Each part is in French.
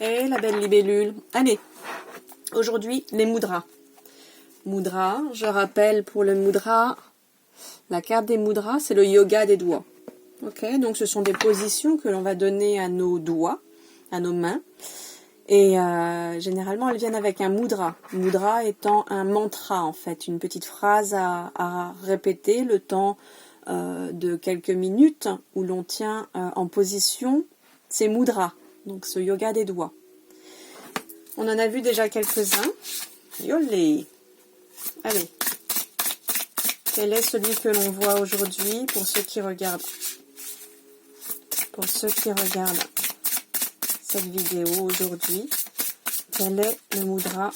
Et la belle libellule. Allez, aujourd'hui, les mudras. Mudra, je rappelle pour le mudra, la carte des mudras, c'est le yoga des doigts. Ok, donc ce sont des positions que l'on va donner à nos doigts, à nos mains. Et généralement, elles viennent avec un mudra. Mudra étant un mantra, en fait, une petite phrase à répéter le temps de quelques minutes où l'on tient en position ces mudras, donc ce yoga des doigts. On en a vu déjà quelques-uns. Yolé! Allez, quel est celui que l'on voit aujourd'hui pour ceux qui regardent? Pour ceux qui regardent cette vidéo aujourd'hui, quel est le mudra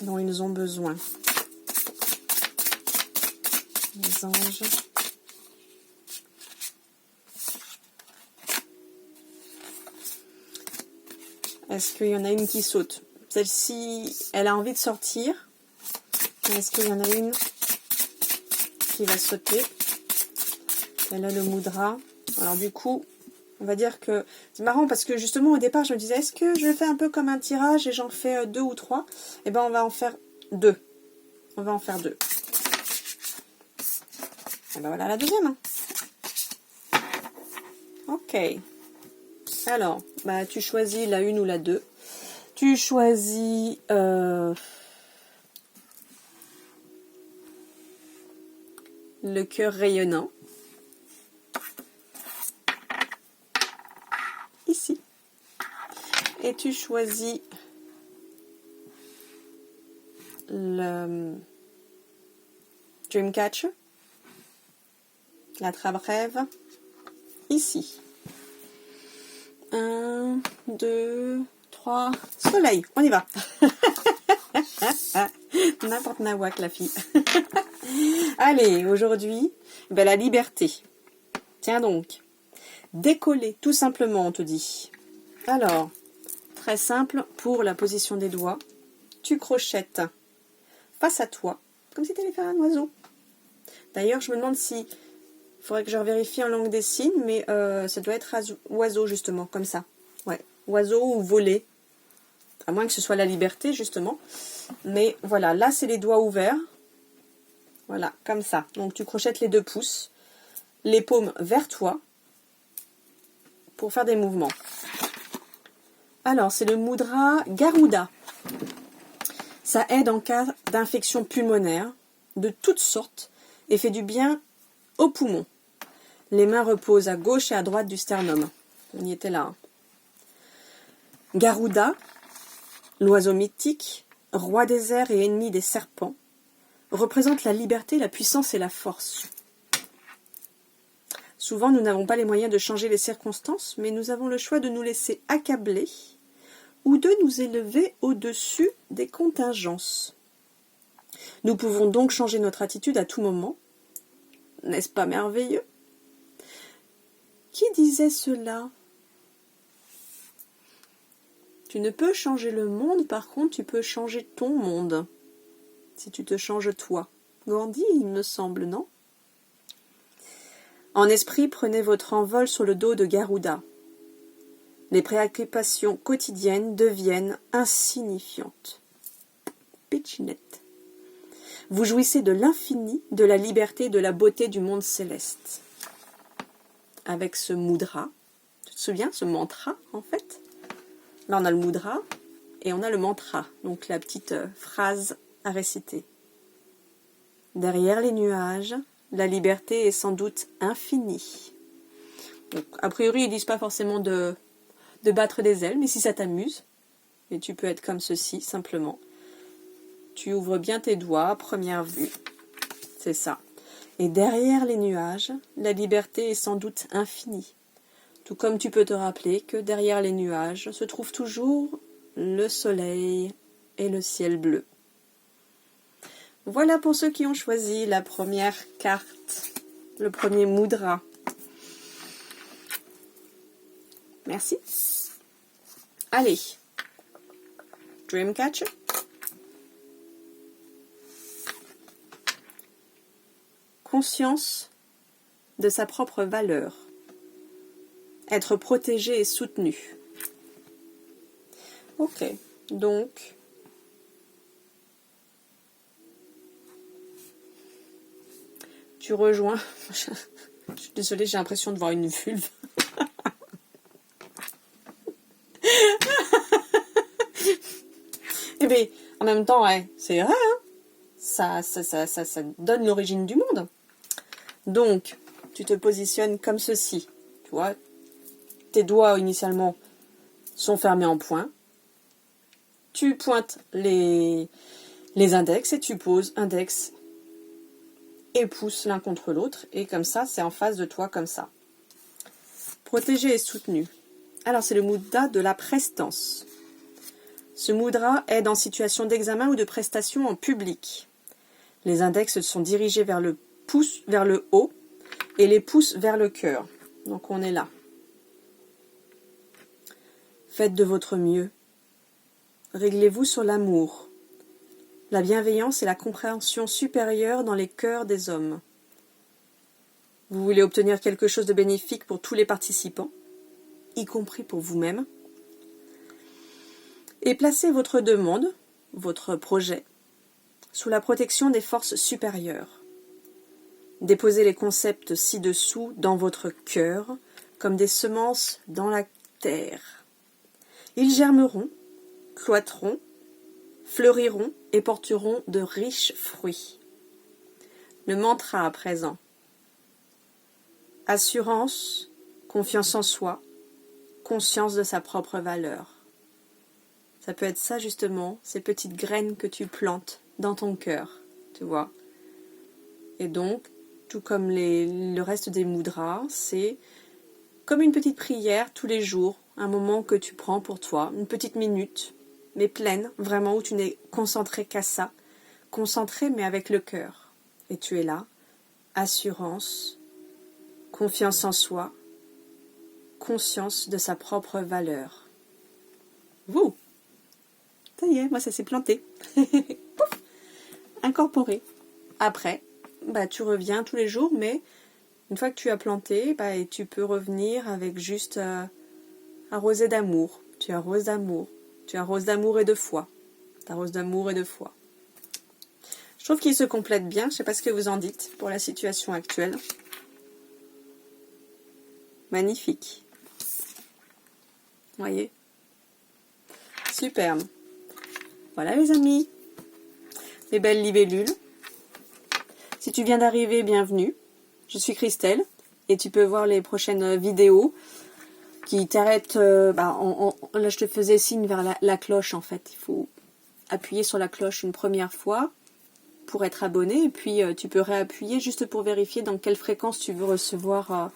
dont ils ont besoin? Les anges. Est-ce qu'il y en a une qui saute? Celle-ci, elle a envie de sortir. Est-ce qu'il y en a une qui va sauter? Quel est le mudra? Alors du coup, on va dire que c'est marrant parce que justement au départ je me disais est-ce que je fais un peu comme un tirage et j'en fais 2 ou 3? Eh bien on va en faire 2. On va en faire 2. Et ben voilà la deuxième. Ok. Alors, bah tu choisis la 1 ou la 2. Tu choisis le cœur rayonnant. Ici. Et tu choisis le Dreamcatcher, la trappe rêve, ici. 1, 2, 3, soleil, on y va. N'importe nawak la fille. Allez, aujourd'hui, ben, la liberté. Tiens donc, décoller, tout simplement, on te dit. Alors, très simple pour la position des doigts. Tu crochettes face à toi, comme si tu allais faire un oiseau. D'ailleurs, je me demande si... Il faudrait que je vérifie en langue des signes, mais ça doit être oiseau, justement, comme ça. Ouais, oiseau ou voler. À moins que ce soit la liberté, justement. Mais voilà, là, c'est les doigts ouverts. Voilà, comme ça. Donc, tu crochettes les 2 pouces, les paumes vers toi, pour faire des mouvements. Alors, c'est le mudra Garuda. Ça aide en cas d'infection pulmonaire, de toutes sortes, et fait du bien aux poumons. Les mains reposent à gauche et à droite du sternum. On y était là. Hein. Garuda, l'oiseau mythique, roi des airs et ennemi des serpents, représente la liberté, la puissance et la force. Souvent, nous n'avons pas les moyens de changer les circonstances, mais nous avons le choix de nous laisser accabler ou de nous élever au-dessus des contingences. Nous pouvons donc changer notre attitude à tout moment. N'est-ce pas merveilleux? Qui disait cela? Tu ne peux changer le monde, par contre, tu peux changer ton monde. Si tu te changes toi. Gandhi, il me semble, non? En esprit, prenez votre envol sur le dos de Garuda. Les préoccupations quotidiennes deviennent insignifiantes. Pitchinette. Vous jouissez de l'infini, de la liberté et de la beauté du monde céleste. Avec ce mudra, tu te souviens, ce mantra, en fait? Là, on a le mudra et on a le mantra, donc la petite phrase à réciter. Derrière les nuages, la liberté est sans doute infinie. Donc, a priori, ils disent pas forcément de battre des ailes, mais si ça t'amuse, et tu peux être comme ceci, simplement. Tu ouvres bien tes doigts à première vue. C'est ça. Et derrière les nuages, la liberté est sans doute infinie. Tout comme tu peux te rappeler que derrière les nuages se trouve toujours le soleil et le ciel bleu. Voilà pour ceux qui ont choisi la première carte, le premier mudra. Merci. Allez, Dreamcatcher. Conscience de sa propre valeur. Être protégé et soutenu. Ok, donc tu rejoins. Je suis désolée, j'ai l'impression de voir une vulve. Eh bien, en même temps, ouais, c'est vrai, hein, ça donne l'origine du monde. Donc, tu te positionnes comme ceci. Tu vois, tes doigts initialement sont fermés en poing. Tu pointes les index et tu poses index et pouce l'un contre l'autre. Et comme ça, c'est en face de toi comme ça. Protégé et soutenu. Alors, c'est le mudra de la prestance. Ce mudra aide en situation d'examen ou de prestation en public. Les index sont dirigés vers le pouce, vers le haut, et les pouces vers le cœur. Donc on est là. Faites de votre mieux. Réglez-vous sur l'amour, la bienveillance et la compréhension supérieure dans les cœurs des hommes. Vous voulez obtenir quelque chose de bénéfique pour tous les participants, y compris pour vous-même. Et placez votre demande, votre projet, sous la protection des forces supérieures. Déposez les concepts ci-dessous dans votre cœur, comme des semences dans la terre. Ils germeront, cloîtreront, fleuriront et porteront de riches fruits. Le mantra à présent. Assurance, confiance en soi, conscience de sa propre valeur. Ça peut être ça justement, ces petites graines que tu plantes dans ton cœur, tu vois. Et donc, tout comme le reste des mudras, c'est comme une petite prière tous les jours, un moment que tu prends pour toi, une petite minute, mais pleine, vraiment, où tu n'es concentré qu'à ça, concentré mais avec le cœur. Et tu es là, assurance, confiance en soi, conscience de sa propre valeur. Vous, ça y est, moi ça s'est planté. Pouf, incorporé. Après, tu reviens tous les jours, mais une fois que tu as planté, et tu peux revenir avec juste arrosé d'amour. Tu arroses d'amour. Tu arroses d'amour et de foi. Tu arroses d'amour et de foi. Je trouve qu'il se complète bien. Je ne sais pas ce que vous en dites pour la situation actuelle. Magnifique. Voyez. Superbe. Voilà les amis. Les belles libellules. Si tu viens d'arriver, bienvenue. Je suis Christelle et tu peux voir les prochaines vidéos qui t'arrêtent. Là, je te faisais signe vers la cloche en fait. Il faut appuyer sur la cloche une première fois pour être abonné et puis tu peux réappuyer juste pour vérifier dans quelle fréquence tu veux recevoir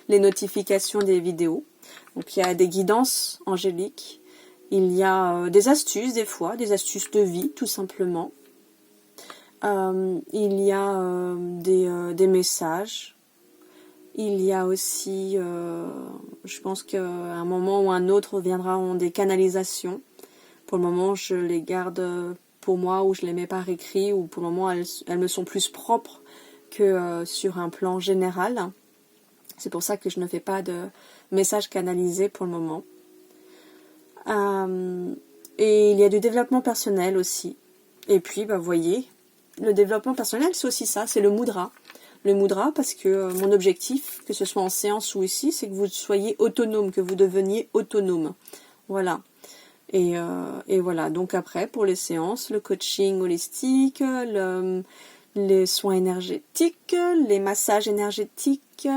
les notifications des vidéos. Donc il y a des guidances angéliques, il y a des astuces des fois, des astuces de vie tout simplement. Il y a des messages. Il y a aussi, je pense qu'à un moment ou un autre viendront des canalisations. Pour le moment, je les garde pour moi ou je les mets par écrit ou pour le moment, elles me sont plus propres que sur un plan général. C'est pour ça que je ne fais pas de messages canalisés pour le moment. Et il y a du développement personnel aussi. Et puis, vous voyez, le développement personnel, c'est aussi ça, c'est le mudra. Le mudra, parce que mon objectif, que ce soit en séance ou ici, c'est que vous soyez autonome, que vous deveniez autonome. Voilà. Et voilà. Donc après, pour les séances, le coaching holistique, les soins énergétiques, les massages énergétiques,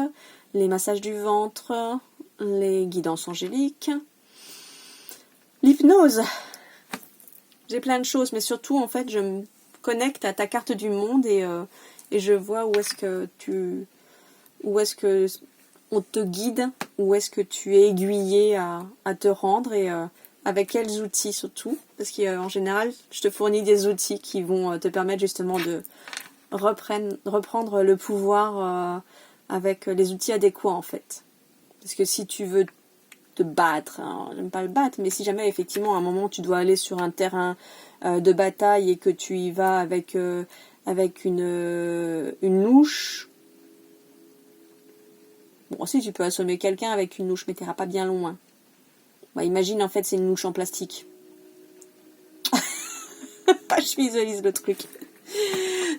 les massages du ventre, les guidances angéliques, l'hypnose. J'ai plein de choses, mais surtout, en fait, je me connecte à ta carte du monde et je vois où est-ce que on te guide, où est-ce que tu es aiguillé à te rendre et avec quels outils surtout, parce qu'en général, je te fournis des outils qui vont te permettre justement de reprendre le pouvoir avec les outils adéquats en fait. Parce que si tu veux te battre, hein, j'aime pas le battre, mais si jamais effectivement à un moment tu dois aller sur un terrain de bataille et que tu y vas avec une louche, bon si tu peux assommer quelqu'un avec une louche, mais t'iras pas bien loin. Imagine en fait c'est une louche en plastique. Je visualise le truc.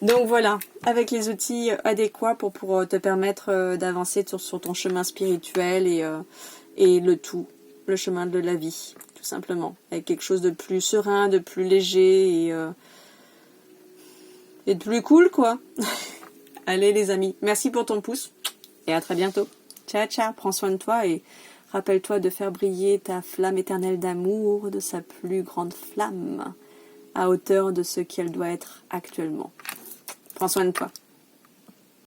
Donc voilà, avec les outils adéquats pour te permettre d'avancer sur ton chemin spirituel et le chemin de la vie, tout simplement. Avec quelque chose de plus serein, de plus léger et de plus cool, quoi. Allez les amis, merci pour ton pouce et à très bientôt. Ciao, ciao, prends soin de toi et rappelle-toi de faire briller ta flamme éternelle d'amour de sa plus grande flamme à hauteur de ce qu'elle doit être actuellement. Prends soin de toi.